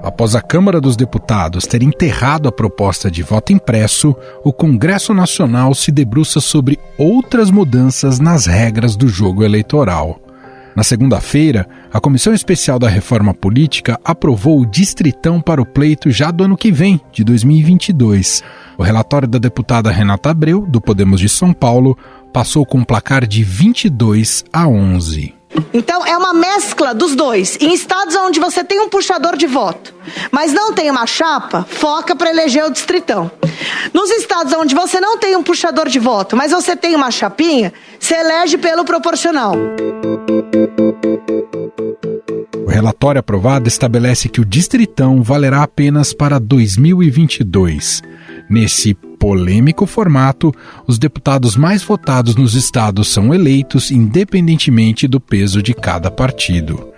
Após a Câmara dos Deputados ter enterrado a proposta de voto impresso, o Congresso Nacional se debruça sobre outras mudanças nas regras do jogo eleitoral. Na segunda-feira, a Comissão Especial da Reforma Política aprovou o distritão para o pleito já do ano que vem, de 2022. O relatório da deputada Renata Abreu, do Podemos de São Paulo, passou com um placar de 22-11. Então, é uma mescla dos dois. Em estados onde você tem um puxador de voto, mas não tem uma chapa, foca para eleger o distritão. Nos estados onde você não tem um puxador de voto, mas você tem uma chapinha, você elege pelo proporcional. O relatório aprovado estabelece que o distritão valerá apenas para 2022. Nesse polêmico formato, os deputados mais votados nos estados são eleitos independentemente do peso de cada partido.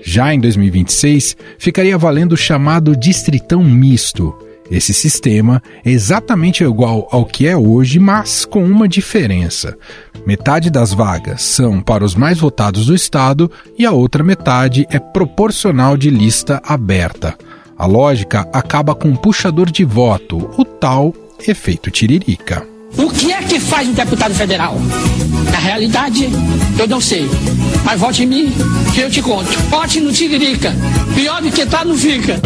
Já em 2026, ficaria valendo o chamado distritão misto. Esse sistema é exatamente igual ao que é hoje, mas com uma diferença. Metade das vagas são para os mais votados do estado e a outra metade é proporcional de lista aberta. A lógica acaba com um puxador de voto, o tal efeito tiririca. O que é que faz um deputado federal? Na realidade, eu não sei. Mas vote em mim, que eu te conto. Vote no tiririca. Pior do que tá, não fica.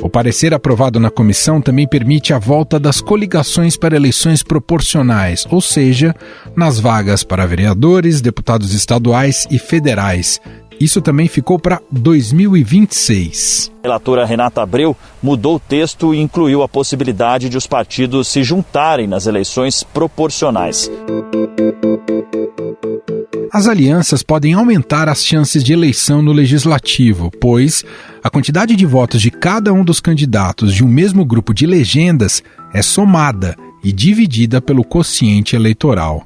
O parecer aprovado na comissão também permite a volta das coligações para eleições proporcionais, ou seja, nas vagas para vereadores, deputados estaduais e federais. Isso também ficou para 2026. A relatora Renata Abreu mudou o texto e incluiu a possibilidade de os partidos se juntarem nas eleições proporcionais. As alianças podem aumentar as chances de eleição no legislativo, pois a quantidade de votos de cada um dos candidatos de um mesmo grupo de legendas é somada e dividida pelo quociente eleitoral.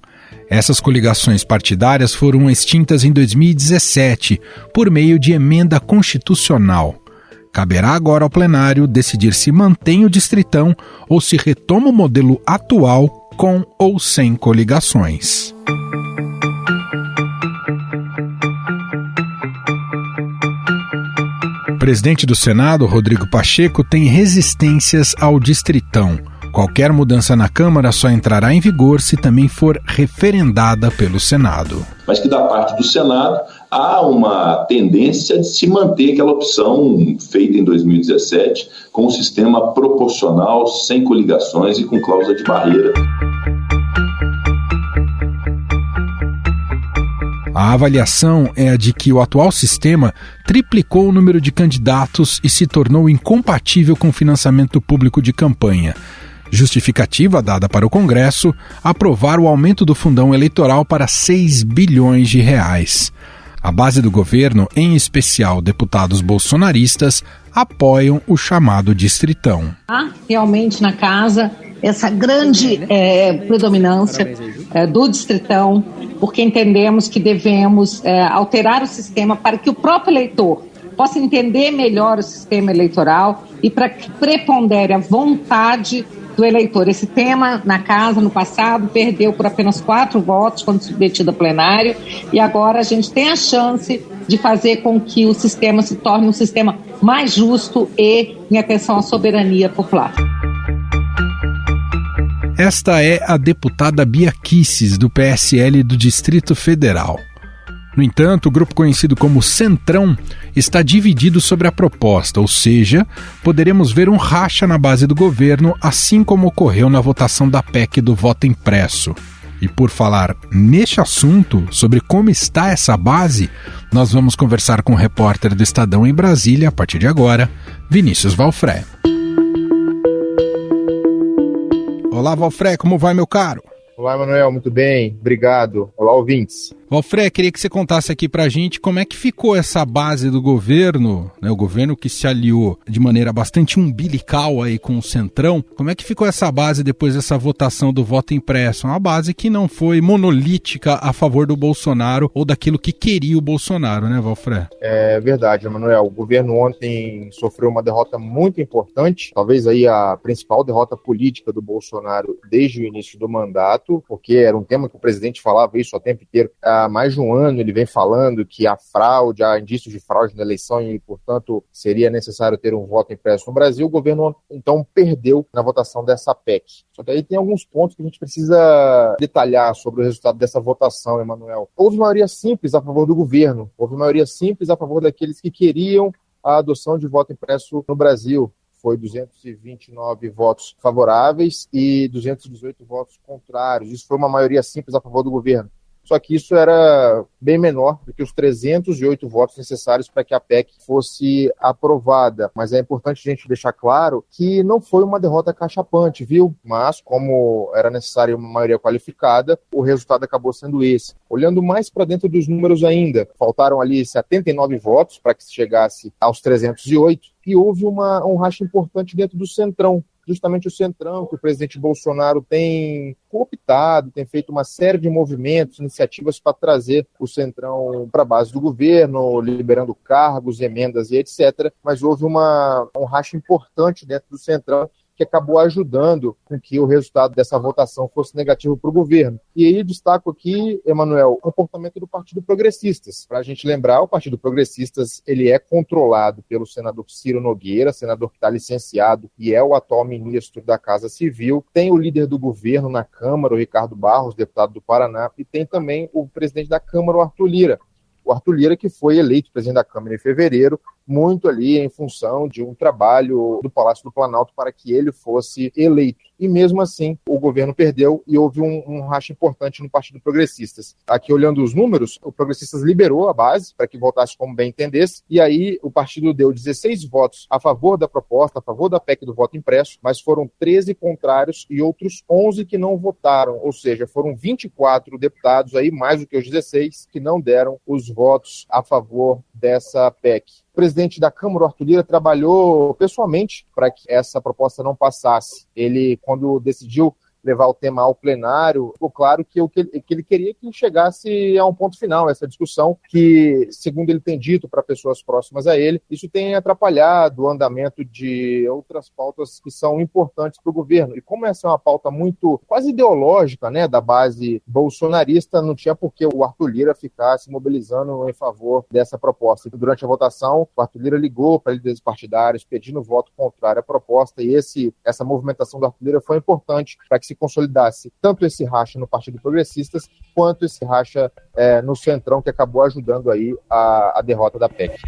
Essas coligações partidárias foram extintas em 2017 por meio de emenda constitucional. Caberá agora ao plenário decidir se mantém o distritão ou se retoma o modelo atual com ou sem coligações. O presidente do Senado, Rodrigo Pacheco, tem resistências ao distritão. Qualquer mudança na Câmara só entrará em vigor se também for referendada pelo Senado. Mas que da parte do Senado há uma tendência de se manter aquela opção feita em 2017 com um sistema proporcional, sem coligações e com cláusula de barreira. A avaliação é a de que o atual sistema triplicou o número de candidatos e se tornou incompatível com o financiamento público de campanha. Justificativa dada para o Congresso aprovar o aumento do fundão eleitoral para 6 bilhões de reais. A base do governo, em especial deputados bolsonaristas, apoiam o chamado distritão. Há realmente na casa essa grande predominância do distritão, porque entendemos que devemos alterar o sistema para que o próprio eleitor possa entender melhor o sistema eleitoral e para que prepondere a vontade do eleitor. Esse tema na casa, no passado, perdeu por apenas 4 votos quando submetido a plenário, e agora a gente tem a chance de fazer com que o sistema se torne um sistema mais justo e em atenção à soberania popular. Esta é a deputada Bia Kicis, do PSL do Distrito Federal. No entanto, o grupo conhecido como Centrão está dividido sobre a proposta, ou seja, poderemos ver um racha na base do governo, assim como ocorreu na votação da PEC do voto impresso. E por falar neste assunto, sobre como está essa base, nós vamos conversar com o repórter do Estadão em Brasília, a partir de agora, Vinícius Valfré. Olá, Valfré, como vai, meu caro? Olá, Manuel, muito bem, obrigado. Olá, ouvintes. Valfré, queria que você contasse aqui pra gente como é que ficou essa base do governo, né, o governo que se aliou de maneira bastante umbilical aí com o Centrão. Como é que ficou essa base depois dessa votação do voto impresso? Uma base que não foi monolítica a favor do Bolsonaro ou daquilo que queria o Bolsonaro, né, Valfré? É verdade, Manuel. O governo ontem sofreu uma derrota muito importante, talvez aí a principal derrota política do Bolsonaro desde o início do mandato, porque era um tema que o presidente falava isso o tempo inteiro. há mais de um ano ele vem falando que há fraude, há indícios de fraude na eleição e, portanto, seria necessário ter um voto impresso no Brasil. O governo, então, perdeu na votação dessa PEC. Só que aí tem alguns pontos que a gente precisa detalhar sobre o resultado dessa votação, Emanuel. Houve maioria simples a favor do governo, houve maioria simples a favor daqueles que queriam a adoção de voto impresso no Brasil. Foi 229 votos favoráveis e 218 votos contrários. Isso foi uma maioria simples a favor do governo. Só que isso era bem menor do que os 308 votos necessários para que a PEC fosse aprovada. Mas é importante a gente deixar claro que não foi uma derrota cachapante, viu? Mas, como era necessária uma maioria qualificada, o resultado acabou sendo esse. Olhando mais para dentro dos números ainda, faltaram ali 79 votos para que se chegasse aos 308 e houve um racha importante dentro do Centrão. Justamente o Centrão, que o presidente Bolsonaro tem cooptado, tem feito uma série de movimentos, iniciativas para trazer o Centrão para a base do governo, liberando cargos, emendas e etc. Mas houve um racha importante dentro do Centrão que acabou ajudando com que o resultado dessa votação fosse negativo para o governo. E aí destaco aqui, Emanuel, o comportamento do Partido Progressistas. Para a gente lembrar, o Partido Progressistas ele é controlado pelo senador Ciro Nogueira, senador que está licenciado e é o atual ministro da Casa Civil. Tem o líder do governo na Câmara, o Ricardo Barros, deputado do Paraná, e tem também o presidente da Câmara, o Arthur Lira. O Arthur Lira, que foi eleito presidente da Câmara em fevereiro, muito ali em função de um trabalho do Palácio do Planalto para que ele fosse eleito. E mesmo assim, o governo perdeu e houve um racha importante no Partido Progressistas. Aqui, olhando os números, o Progressistas liberou a base para que votasse como bem entendesse, e aí o partido deu 16 votos a favor da proposta, a favor da PEC do voto impresso, mas foram 13 contrários e outros 11 que não votaram, ou seja, foram 24 deputados, aí mais do que os 16, que não deram os votos a favor dessa PEC. O presidente da Câmara, Arthur Lira, trabalhou pessoalmente para que essa proposta não passasse. Ele, quando decidiu levar o tema ao plenário, ficou claro que ele queria que chegasse a um ponto final, essa discussão que, segundo ele tem dito para pessoas próximas a ele, isso tem atrapalhado o andamento de outras pautas que são importantes para o governo. E como essa é uma pauta muito, quase ideológica, né, da base bolsonarista, não tinha por que o Arthur Lira ficar se mobilizando em favor dessa proposta. E durante a votação, o Arthur Lira ligou para líderes partidários pedindo voto contrário à proposta, e essa movimentação do Arthur Lira foi importante para que se consolidasse tanto esse racha no Partido Progressistas quanto esse racha no Centrão, que acabou ajudando aí a derrota da PEC.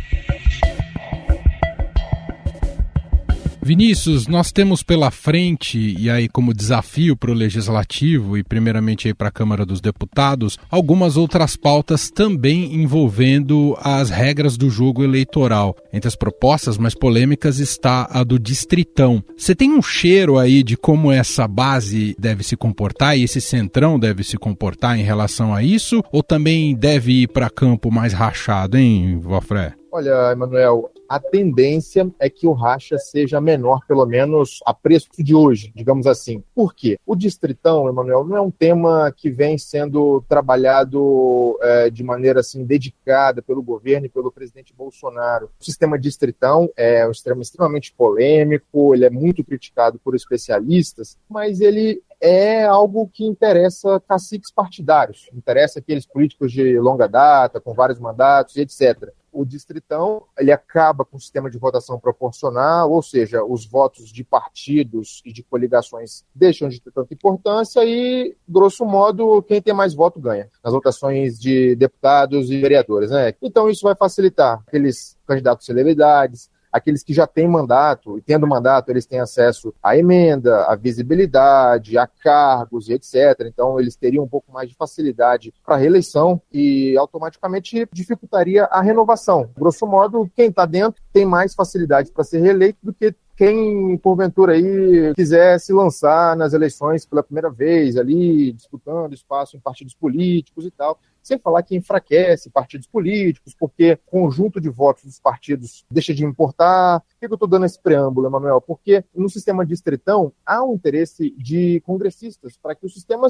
Vinícius, nós temos pela frente, e aí como desafio para o Legislativo e primeiramente aí para a Câmara dos Deputados, algumas outras pautas também envolvendo as regras do jogo eleitoral. Entre as propostas mais polêmicas está a do Distritão. Você tem um cheiro aí de como essa base deve se comportar e esse Centrão deve se comportar em relação a isso? Ou também deve ir para campo mais rachado, hein, Valfré? Olha, Emanuel, a tendência é que o racha seja menor, pelo menos a preço de hoje, digamos assim. Por quê? O Distritão, Emanuel, não é um tema que vem sendo trabalhado de maneira assim, dedicada pelo governo e pelo presidente Bolsonaro. O sistema Distritão é um sistema extremamente polêmico, ele é muito criticado por especialistas, mas ele é algo que interessa caciques partidários, interessa aqueles políticos de longa data, com vários mandatos e etc. O Distritão, ele acaba com o sistema de votação proporcional, ou seja, os votos de partidos e de coligações deixam de ter tanta importância e, grosso modo, quem tem mais voto ganha nas votações de deputados e vereadores, né? Então isso vai facilitar aqueles candidatos celebridades, aqueles que já têm mandato, e tendo mandato, eles têm acesso à emenda, à visibilidade, a cargos e etc. Então, eles teriam um pouco mais de facilidade para a reeleição e automaticamente dificultaria a renovação. Grosso modo, quem está dentro tem mais facilidade para ser reeleito do que quem, porventura, aí quiser se lançar nas eleições pela primeira vez, ali, disputando espaço em partidos políticos e tal. Sem falar que enfraquece partidos políticos, porque o conjunto de votos dos partidos deixa de importar. Por que eu estou dando esse preâmbulo, Emanuel? Porque no sistema Distritão há um interesse de congressistas para que o sistema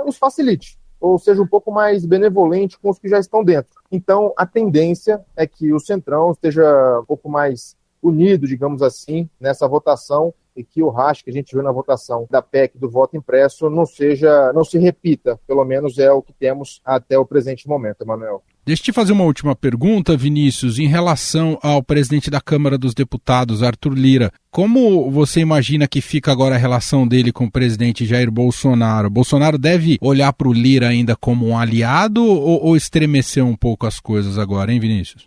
os facilite, ou seja um pouco mais benevolente com os que já estão dentro. Então, a tendência é que o Centrão esteja um pouco mais unido, digamos assim, nessa votação, e que o rasgo que a gente viu na votação da PEC do voto impresso não se repita, pelo menos é o que temos até o presente momento, Emanuel. Deixa eu te fazer uma última pergunta, Vinícius, em relação ao presidente da Câmara dos Deputados, Arthur Lira. Como você imagina que fica agora a relação dele com o presidente Jair Bolsonaro? Bolsonaro deve olhar para o Lira ainda como um aliado ou estremecer um pouco as coisas agora, hein, Vinícius?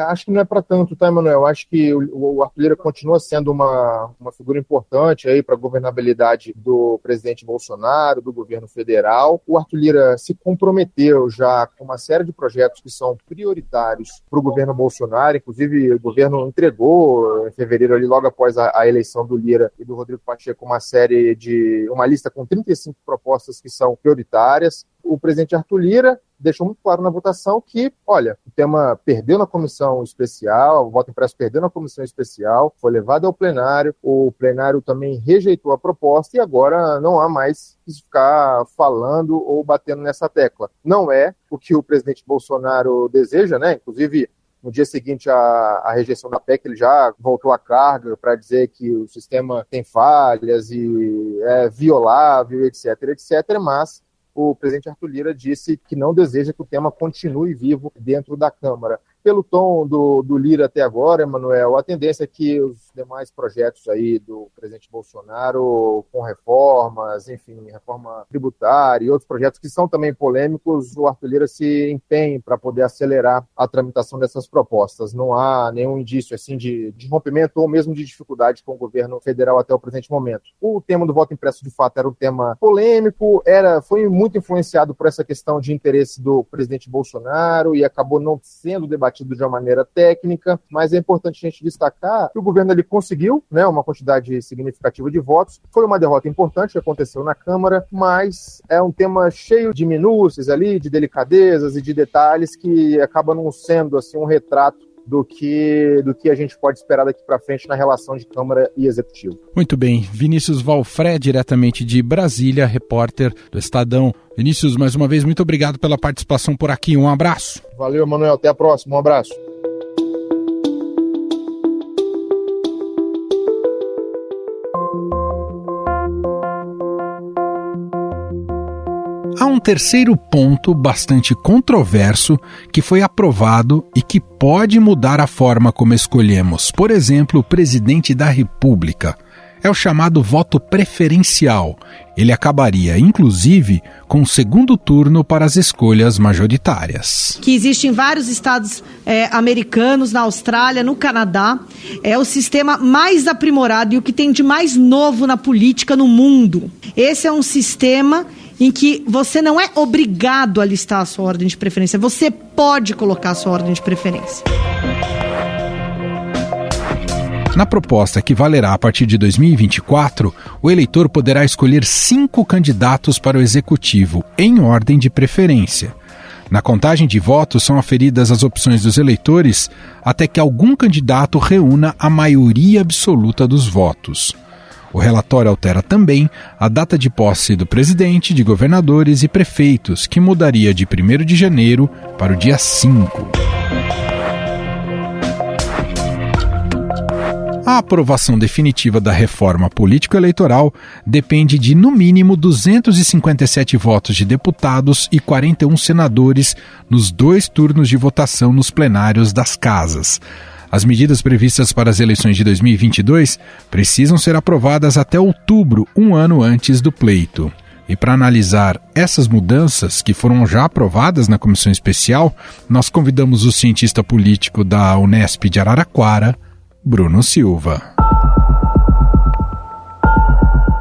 Acho que não é para tanto, tá, Emanuel? Acho que o Arthur Lira continua sendo uma figura importante aí para a governabilidade do presidente Bolsonaro, do governo federal. O Arthur Lira se comprometeu já com uma série de projetos que são prioritários para o governo Bolsonaro. Inclusive, o governo entregou em fevereiro, ali, logo após a eleição do Lira e do Rodrigo Pacheco, uma lista com 35 propostas que são prioritárias. O presidente Arthur Lira deixou muito claro na votação que, olha, o tema perdeu na comissão especial, o voto impresso perdeu na comissão especial, foi levado ao plenário, o plenário também rejeitou a proposta e agora não há mais que ficar falando ou batendo nessa tecla. Não é o que o presidente Bolsonaro deseja, né? Inclusive, no dia seguinte à rejeição da PEC, ele já voltou à carga para dizer que o sistema tem falhas e é violável, etc., mas o presidente Arthur Lira disse que não deseja que o tema continue vivo dentro da Câmara. Pelo tom do Lira até agora, Emanuel, a tendência é que os demais projetos aí do presidente Bolsonaro, com reformas, enfim, reforma tributária e outros projetos que são também polêmicos, o Arthur Lira se empenhe para poder acelerar a tramitação dessas propostas. Não há nenhum indício assim, de rompimento ou mesmo de dificuldade com o governo federal até o presente momento. O tema do voto impresso, de fato, era um tema polêmico, foi muito influenciado por essa questão de interesse do presidente Bolsonaro e acabou não sendo debatido de uma maneira técnica, mas é importante a gente destacar que o governo ali conseguiu, né, uma quantidade significativa de votos. Foi uma derrota importante que aconteceu na Câmara, mas é um tema cheio de minúcias ali, de delicadezas e de detalhes que acaba não sendo assim um retrato do que a gente pode esperar daqui para frente na relação de Câmara e Executivo. Muito bem. Vinícius Valfré, diretamente de Brasília, repórter do Estadão. Vinícius, mais uma vez, muito obrigado pela participação por aqui. Um abraço. Valeu, Emanuel. Até a próxima. Um abraço. Há um terceiro ponto bastante controverso que foi aprovado e que pode mudar a forma como escolhemos, por exemplo, o presidente da República. É o chamado voto preferencial. Ele acabaria, inclusive, com o segundo turno para as escolhas majoritárias. Que existe em vários estados americanos, na Austrália, no Canadá. É o sistema mais aprimorado e o que tem de mais novo na política no mundo. Esse é um sistema em que você não é obrigado a listar a sua ordem de preferência, você pode colocar a sua ordem de preferência. Na proposta que valerá a partir de 2024, o eleitor poderá escolher 5 candidatos para o executivo, em ordem de preferência. Na contagem de votos são aferidas as opções dos eleitores até que algum candidato reúna a maioria absoluta dos votos. O relatório altera também a data de posse do presidente, de governadores e prefeitos, que mudaria de 1º de janeiro para o dia 5. A aprovação definitiva da reforma político-eleitoral depende de, no mínimo, 257 votos de deputados e 41 senadores nos 2 turnos de votação nos plenários das casas. As medidas previstas para as eleições de 2022 precisam ser aprovadas até outubro, um ano antes do pleito. E para analisar essas mudanças, que foram já aprovadas na comissão especial, nós convidamos o cientista político da Unesp de Araraquara, Bruno Silva.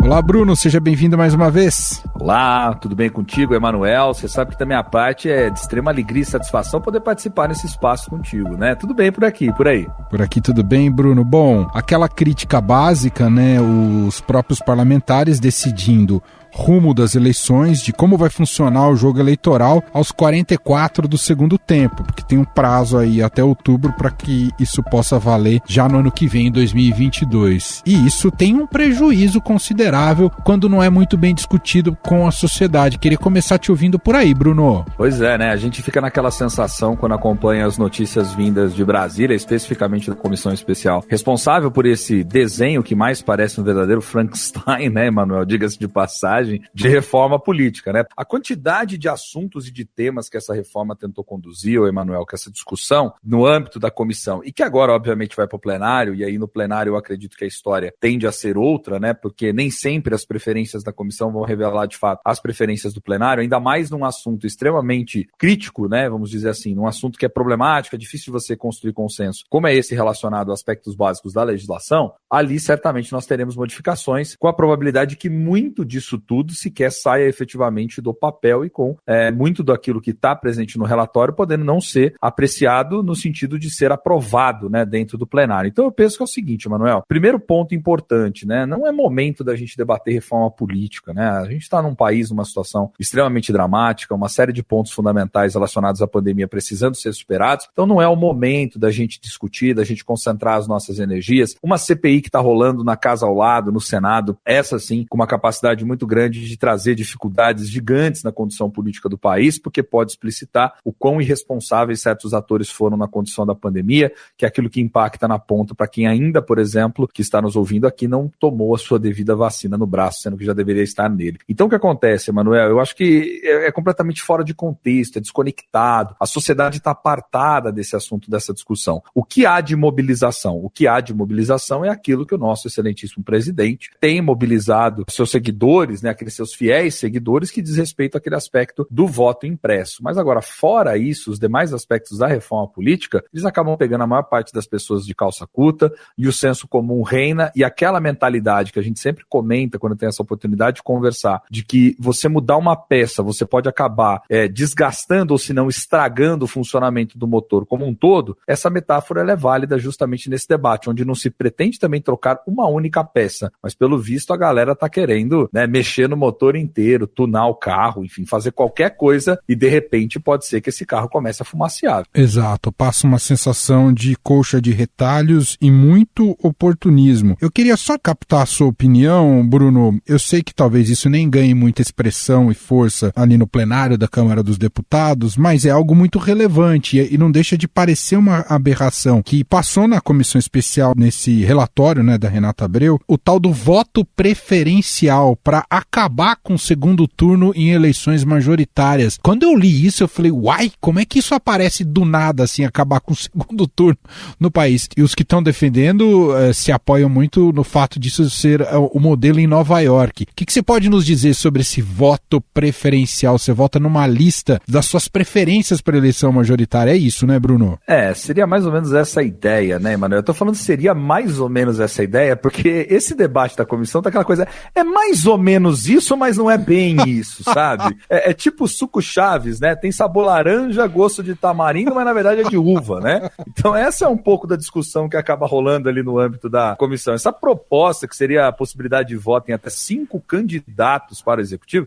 Olá, Bruno, seja bem-vindo mais uma vez. Olá, tudo bem contigo, Emanuel? Você sabe que da minha parte é de extrema alegria e satisfação poder participar nesse espaço contigo, né? Tudo bem por aqui, por aí? Por aqui tudo bem, Bruno. Bom, aquela crítica básica, né? Os próprios parlamentares decidindo rumo das eleições, de como vai funcionar o jogo eleitoral aos 44 do segundo tempo, porque tem um prazo aí até outubro para que isso possa valer já no ano que vem, em 2022. E isso tem um prejuízo considerável quando não é muito bem discutido com a sociedade. Queria começar te ouvindo por aí, Bruno. Pois é, né? A gente fica naquela sensação quando acompanha as notícias vindas de Brasília, especificamente da comissão especial responsável por esse desenho que mais parece um verdadeiro Frankenstein, né, Emanuel? Diga-se de passagem, de reforma política, né? A quantidade de assuntos e de temas que essa reforma tentou conduzir, Emanuel, que essa discussão no âmbito da comissão, e que agora, obviamente, vai para o plenário, e aí no plenário eu acredito que a história tende a ser outra, né? Porque nem sempre as preferências da comissão vão revelar, de fato, as preferências do plenário, ainda mais num assunto extremamente crítico, né? Vamos dizer assim, num assunto que é problemático, é difícil de você construir consenso, como é esse relacionado a aspectos básicos da legislação, ali certamente nós teremos modificações, com a probabilidade de que muito disso tudo sequer saia efetivamente do papel e com muito daquilo que está presente no relatório podendo não ser apreciado no sentido de ser aprovado, né, dentro do plenário. Então eu penso que é o seguinte, Emanuel, primeiro ponto importante, né, não é momento da gente debater reforma política, né, a gente está num país, numa situação extremamente dramática, uma série de pontos fundamentais relacionados à pandemia precisando ser superados, então não é o momento da gente discutir, da gente concentrar as nossas energias, uma CPI que está rolando na casa ao lado, no Senado, essa sim, com uma capacidade muito grande de trazer dificuldades gigantes na condição política do país, porque pode explicitar o quão irresponsáveis certos atores foram na condição da pandemia, que é aquilo que impacta na ponta para quem ainda, por exemplo, que está nos ouvindo aqui, não tomou a sua devida vacina no braço, sendo que já deveria estar nele. Então o que acontece, Emanuel? Eu acho que é completamente fora de contexto, é desconectado, a sociedade está apartada desse assunto, dessa discussão. O que há de mobilização? O que há de mobilização é aquilo que o nosso excelentíssimo presidente tem mobilizado seus seguidores, né, aqueles seus fiéis seguidores, que diz respeito àquele aspecto do voto impresso. Mas agora, fora isso, os demais aspectos da reforma política, eles acabam pegando a maior parte das pessoas de calça curta e o senso comum reina, e aquela mentalidade que a gente sempre comenta quando tem essa oportunidade de conversar, de que você mudar uma peça, você pode acabar desgastando ou se não estragando o funcionamento do motor como um todo, essa metáfora ela é válida justamente nesse debate, onde não se pretende também trocar uma única peça, mas pelo visto a galera tá querendo, né, mexer no motor inteiro, tunar o carro, enfim, fazer qualquer coisa e de repente pode ser que esse carro comece a fumaciar. Exato, passa uma sensação de colcha de retalhos e muito oportunismo. Eu queria só captar a sua opinião, Bruno. Eu sei que talvez isso nem ganhe muita expressão e força ali no plenário da Câmara dos Deputados, mas é algo muito relevante e não deixa de parecer uma aberração que passou na comissão especial nesse relatório, né, da Renata Abreu, o tal do voto preferencial para acabar com o segundo turno em eleições majoritárias. Quando eu li isso, eu falei, uai, como é que isso aparece do nada, assim, acabar com o segundo turno no país? E os que estão defendendo se apoiam muito no fato disso ser o modelo em Nova York. O que você pode nos dizer sobre esse voto preferencial? Você vota numa lista das suas preferências para eleição majoritária, é isso, né, Bruno? Seria mais ou menos essa ideia, né, Emanuel? Eu tô falando seria mais ou menos essa ideia, porque esse debate da comissão tá aquela coisa, é mais ou menos isso, mas não é bem isso, sabe? É tipo suco Chaves, né? Tem sabor laranja, gosto de tamarindo, mas na verdade é de uva, né? Então essa é um pouco da discussão que acaba rolando ali no âmbito da comissão. Essa proposta, que seria a possibilidade de voto em até 5 candidatos para o executivo,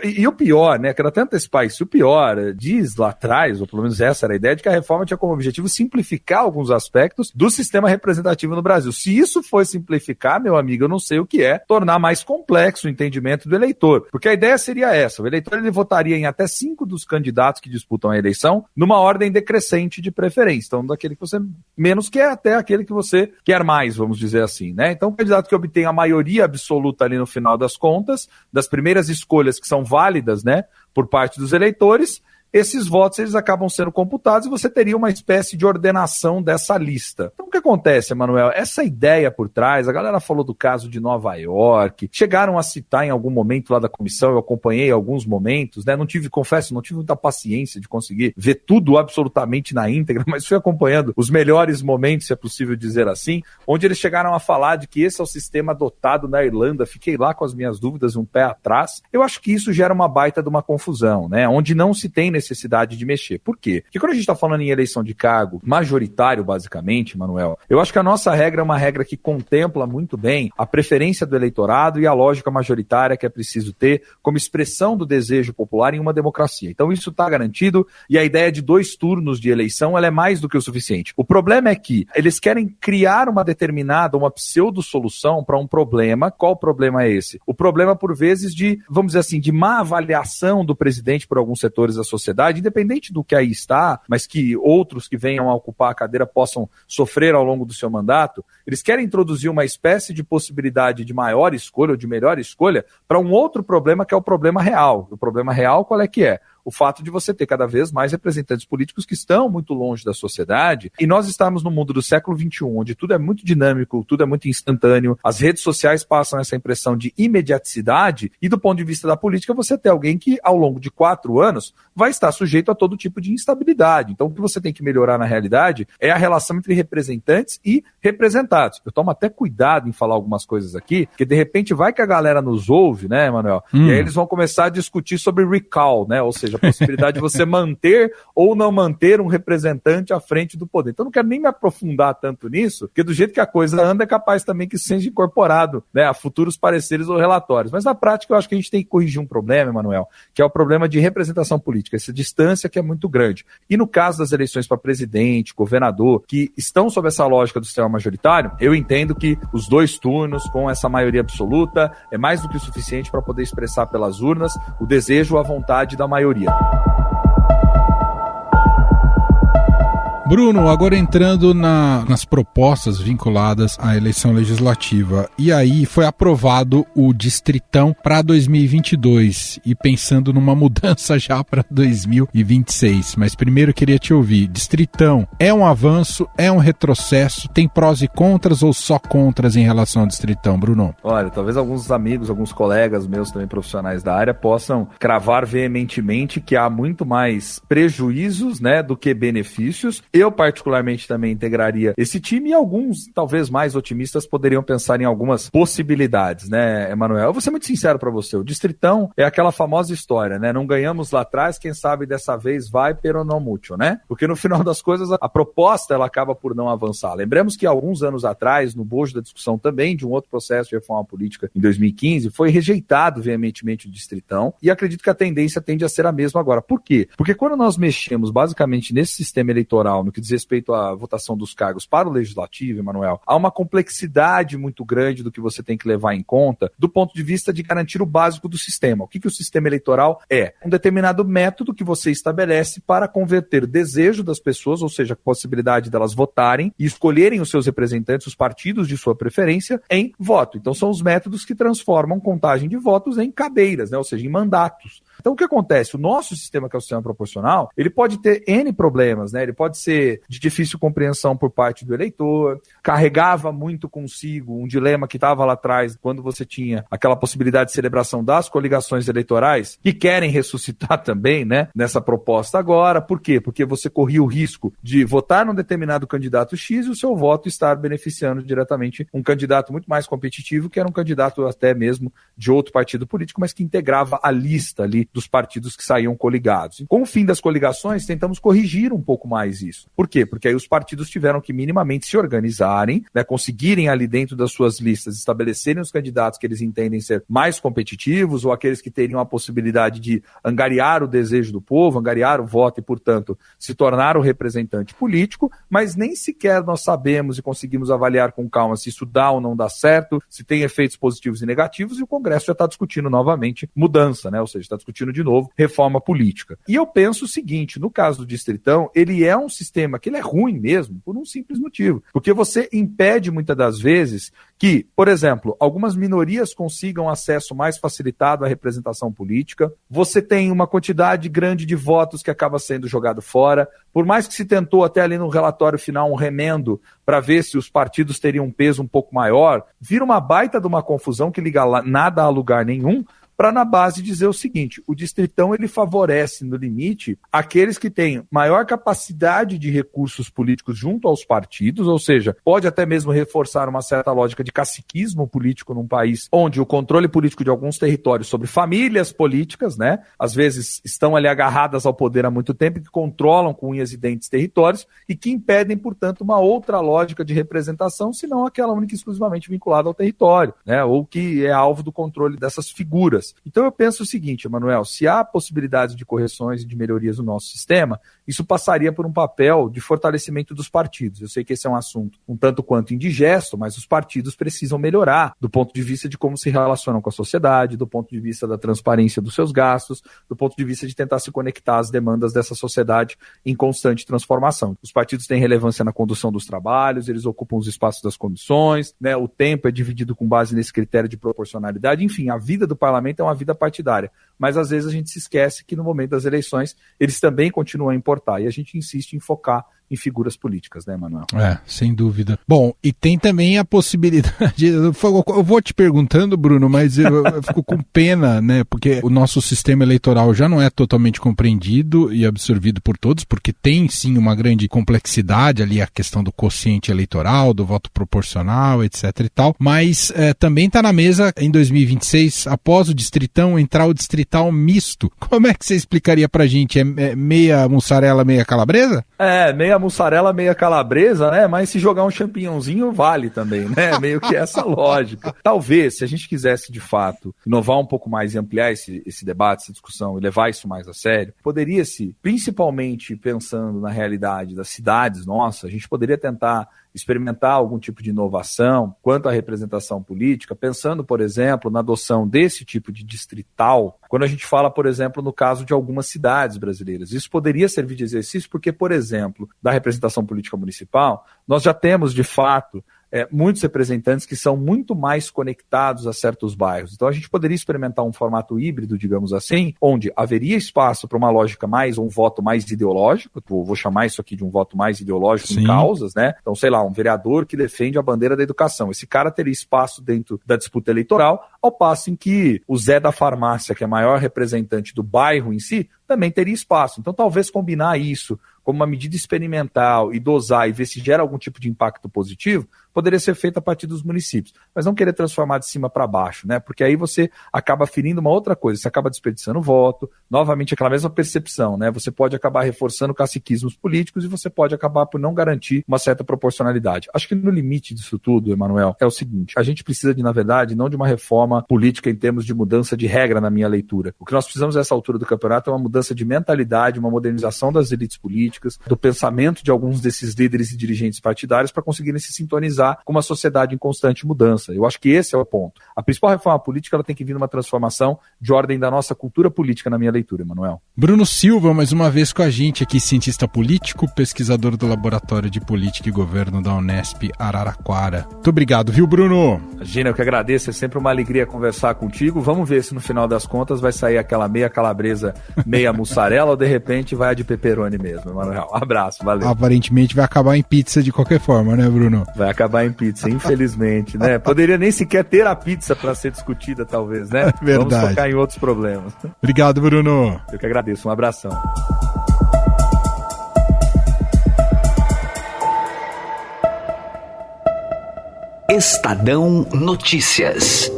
e o pior, né? Quero até antecipar isso, o pior, diz lá atrás, ou pelo menos essa era a ideia, de que a reforma tinha como objetivo simplificar alguns aspectos do sistema representativo no Brasil. Se isso for simplificar, meu amigo, eu não sei o que é, tornar mais complexo o entendimento do eleitor. Porque a ideia seria essa, o eleitor ele votaria em até 5 dos candidatos que disputam a eleição, numa ordem decrescente de preferência. Então, daquele que você menos quer até aquele que você quer mais, vamos dizer assim, né? Então, o candidato que obtém a maioria absoluta ali no final das contas, das primeiras escolhas que são válidas, né, por parte dos eleitores, esses votos eles acabam sendo computados e você teria uma espécie de ordenação dessa lista. Então o que acontece, Emanuel? Essa ideia por trás, a galera falou do caso de Nova York, chegaram a citar em algum momento lá da comissão, eu acompanhei alguns momentos, né? Não tive muita paciência de conseguir ver tudo absolutamente na íntegra, mas fui acompanhando os melhores momentos, se é possível dizer assim, onde eles chegaram a falar de que esse é o sistema adotado na Irlanda. Fiquei lá com as minhas dúvidas um pé atrás. Eu acho que isso gera uma baita de uma confusão, né? Onde não se tem necessidade de mexer. Por quê? Porque quando a gente está falando em eleição de cargo majoritário, basicamente, Manuel, eu acho que a nossa regra é uma regra que contempla muito bem a preferência do eleitorado e a lógica majoritária que é preciso ter como expressão do desejo popular em uma democracia. Então isso está garantido e a ideia de 2 turnos de eleição ela é mais do que o suficiente. O problema é que eles querem criar uma determinada, uma pseudo-solução para um problema. Qual problema é esse? O problema, por vezes, de, vamos dizer assim, de má avaliação do presidente por alguns setores da sociedade, independente do que aí está, mas que outros que venham a ocupar a cadeira possam sofrer ao longo do seu mandato. Eles querem introduzir uma espécie de possibilidade de maior escolha ou de melhor escolha para um outro problema que é o problema real. O problema real qual é que é? O fato de você ter cada vez mais representantes políticos que estão muito longe da sociedade, e nós estamos no mundo do século XXI, onde tudo é muito dinâmico, tudo é muito instantâneo, as redes sociais passam essa impressão de imediaticidade, e do ponto de vista da política, você tem alguém que, ao longo de 4 anos, vai estar sujeito a todo tipo de instabilidade. Então, o que você tem que melhorar na realidade é a relação entre representantes e representados. Eu tomo até cuidado em falar algumas coisas aqui, porque de repente vai que a galera nos ouve, né, Manuel? E aí eles vão começar a discutir sobre recall, né? Ou seja, a possibilidade de você manter ou não manter um representante à frente do poder. Então, não quero nem me aprofundar tanto nisso, porque do jeito que a coisa anda, é capaz também que seja incorporado, né, a futuros pareceres ou relatórios. Mas, na prática, eu acho que a gente tem que corrigir um problema, Emanuel, que é o problema de representação política, essa distância que é muito grande. E no caso das eleições para presidente, governador, que estão sob essa lógica do sistema majoritário, eu entendo que os 2 turnos, com essa maioria absoluta, é mais do que o suficiente para poder expressar pelas urnas o desejo ou a vontade da maioria. Bruno, agora entrando nas propostas vinculadas à eleição legislativa. E aí foi aprovado o Distritão para 2022 e pensando numa mudança já para 2026. Mas primeiro eu queria te ouvir. Distritão é um avanço, é um retrocesso, tem prós e contras ou só contras em relação ao Distritão, Bruno? Olha, talvez alguns amigos, alguns colegas meus também profissionais da área possam cravar veementemente que há muito mais prejuízos, né, do que benefícios. Eu, particularmente, também integraria esse time e alguns, talvez mais otimistas, poderiam pensar em algumas possibilidades, né, Emanuel? Eu vou ser muito sincero para você, o Distritão é aquela famosa história, né? Não ganhamos lá atrás, quem sabe dessa vez vai, pero não mucho, né? Porque no final das coisas, a proposta, ela acaba por não avançar. Lembremos que alguns anos atrás, no bojo da discussão também de um outro processo de reforma política em 2015, foi rejeitado veementemente o Distritão e acredito que a tendência tende a ser a mesma agora. Por quê? Porque quando nós mexemos basicamente nesse sistema eleitoral, no que diz respeito à votação dos cargos para o legislativo, Emanuel, há uma complexidade muito grande do que você tem que levar em conta do ponto de vista de garantir o básico do sistema. O que o sistema eleitoral é? Um determinado método que você estabelece para converter desejo das pessoas, ou seja, a possibilidade delas votarem e escolherem os seus representantes, os partidos de sua preferência, em voto. Então são os métodos que transformam contagem de votos em cadeiras, né? Ou seja, em mandatos. Então o que acontece? O nosso sistema, que é o sistema proporcional, ele pode ter N problemas, né? Ele pode ser de difícil compreensão por parte do eleitor, carregava muito consigo um dilema que estava lá atrás, quando você tinha aquela possibilidade de celebração das coligações eleitorais, que querem ressuscitar também, né, nessa proposta agora. Por quê? Porque você corria o risco de votar num determinado candidato X e o seu voto estar beneficiando diretamente um candidato muito mais competitivo, que era um candidato até mesmo de outro partido político, mas que integrava a lista ali dos partidos que saíam coligados. Com o fim das coligações, tentamos corrigir um pouco mais isso. Por quê? Porque aí os partidos tiveram que minimamente se organizarem, né, conseguirem ali dentro das suas listas estabelecerem os candidatos que eles entendem ser mais competitivos ou aqueles que teriam a possibilidade de angariar o desejo do povo, angariar o voto e, portanto, se tornar o representante político, mas nem sequer nós sabemos e conseguimos avaliar com calma se isso dá ou não dá certo, se tem efeitos positivos e negativos, e o Congresso já está discutindo novamente mudança, né? Ou seja, está discutindo de novo reforma política. E eu penso o seguinte, no caso do Distritão, ele é um sistema que ele é ruim mesmo, por um simples motivo. Porque você impede, muitas das vezes, que, por exemplo, algumas minorias consigam acesso mais facilitado à representação política. Você tem uma quantidade grande de votos que acaba sendo jogado fora. Por mais que se tentou até ali no relatório final um remendo para ver se os partidos teriam um peso um pouco maior, vira uma baita de uma confusão que liga nada a lugar nenhum, para na base dizer o seguinte: o distritão ele favorece, no limite, aqueles que têm maior capacidade de recursos políticos junto aos partidos, ou seja, pode até mesmo reforçar uma certa lógica de caciquismo político num país onde o controle político de alguns territórios sobre famílias políticas, né, às vezes estão ali agarradas ao poder há muito tempo, que controlam com unhas e dentes territórios e que impedem, portanto, uma outra lógica de representação, senão aquela única e exclusivamente vinculada ao território, né, ou que é alvo do controle dessas figuras. Então eu penso o seguinte, Emanuel, se há possibilidades de correções e de melhorias no nosso sistema, isso passaria por um papel de fortalecimento dos partidos. Eu sei que esse é um assunto um tanto quanto indigesto, mas os partidos precisam melhorar do ponto de vista de como se relacionam com a sociedade, do ponto de vista da transparência dos seus gastos, do ponto de vista de tentar se conectar às demandas dessa sociedade em constante transformação. Os partidos têm relevância na condução dos trabalhos, eles ocupam os espaços das comissões, né, o tempo é dividido com base nesse critério de proporcionalidade, enfim, a vida do parlamento é uma vida partidária, mas às vezes a gente se esquece que no momento das eleições eles também continuam a importar, e a gente insiste em focar em figuras políticas, né, Manuel? Sem dúvida. Bom, e tem também a possibilidade, eu vou te perguntando, Bruno, mas eu fico com pena, né, porque o nosso sistema eleitoral já não é totalmente compreendido e absorvido por todos, porque tem sim uma grande complexidade ali, a questão do quociente eleitoral, do voto proporcional, etc e tal, mas também está na mesa em 2026, após o distritão, entrar o distrital misto. Como é que você explicaria pra gente? É meia mussarela, meia calabresa? Meia mussarela, meia calabresa, né? Mas se jogar um champignonzinho vale também, né? Meio que essa lógica. Talvez, se a gente quisesse de fato inovar um pouco mais e ampliar esse debate, essa discussão e levar isso mais a sério, poderia-se, principalmente pensando na realidade das cidades nossas, a gente poderia tentar experimentar algum tipo de inovação quanto à representação política, pensando, por exemplo, na adoção desse tipo de distrital, quando a gente fala, por exemplo, no caso de algumas cidades brasileiras. Isso poderia servir de exercício porque, por exemplo, da representação política municipal, nós já temos, de fato, muitos representantes que são muito mais conectados a certos bairros. Então a gente poderia experimentar um formato híbrido, digamos assim, onde haveria espaço para uma lógica mais, um voto mais ideológico, vou chamar isso aqui de um voto mais ideológico em causas, né? Então, sei lá, um vereador que defende a bandeira da educação. Esse cara teria espaço dentro da disputa eleitoral, ao passo em que o Zé da farmácia, que é maior representante do bairro em si, também teria espaço. Então talvez combinar isso como uma medida experimental e dosar e ver se gera algum tipo de impacto positivo, poderia ser feito a partir dos municípios. Mas não querer transformar de cima para baixo, né? Porque aí você acaba ferindo uma outra coisa, você acaba desperdiçando voto, novamente aquela mesma percepção, né? Você pode acabar reforçando caciquismos políticos e você pode acabar por não garantir uma certa proporcionalidade. Acho que no limite disso tudo, Emanuel, é o seguinte: a gente precisa de, na verdade, não de uma reforma política em termos de mudança de regra na minha leitura. O que nós precisamos nessa altura do campeonato é uma mudança de mentalidade, uma modernização das elites políticas, do pensamento de alguns desses líderes e dirigentes partidários para conseguirem se sintonizar com uma sociedade em constante mudança. Eu acho que esse é o ponto. A principal reforma política ela tem que vir numa transformação de ordem da nossa cultura política, na minha leitura, Emanuel. Bruno Silva, mais uma vez com a gente aqui, cientista político, pesquisador do Laboratório de Política e Governo da Unesp Araraquara. Muito obrigado, viu, Bruno? Imagina, eu que agradeço, é sempre uma alegria conversar contigo. Vamos ver se no final das contas vai sair aquela meia calabresa, meia mussarela ou de repente vai a de pepperoni mesmo, Emanuel. Abraço, valeu. Aparentemente vai acabar em pizza de qualquer forma, né, Bruno? Vai acabar em pizza, infelizmente, né? Poderia nem sequer ter a pizza para ser discutida, talvez, né? Verdade. Vamos focar em outros problemas. Obrigado, Bruno. Eu que agradeço, um abração. Estadão Notícias.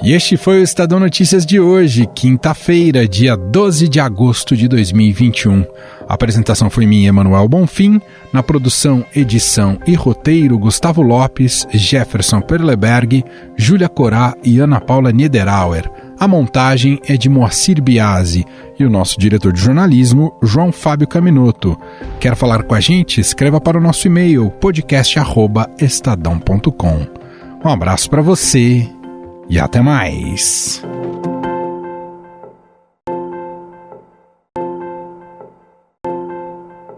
E este foi o Estadão Notícias de hoje, quinta-feira, dia 12 de agosto de 2021. A apresentação foi minha, Emanuel Bonfim. Na produção, edição e roteiro, Gustavo Lopes, Jefferson Perleberg, Júlia Corá e Ana Paula Niederauer. A montagem é de Moacir Biasi e o nosso diretor de jornalismo, João Fábio Caminoto. Quer falar com a gente? Escreva para o nosso e-mail, podcast@estadão.com. Um abraço para você e até mais.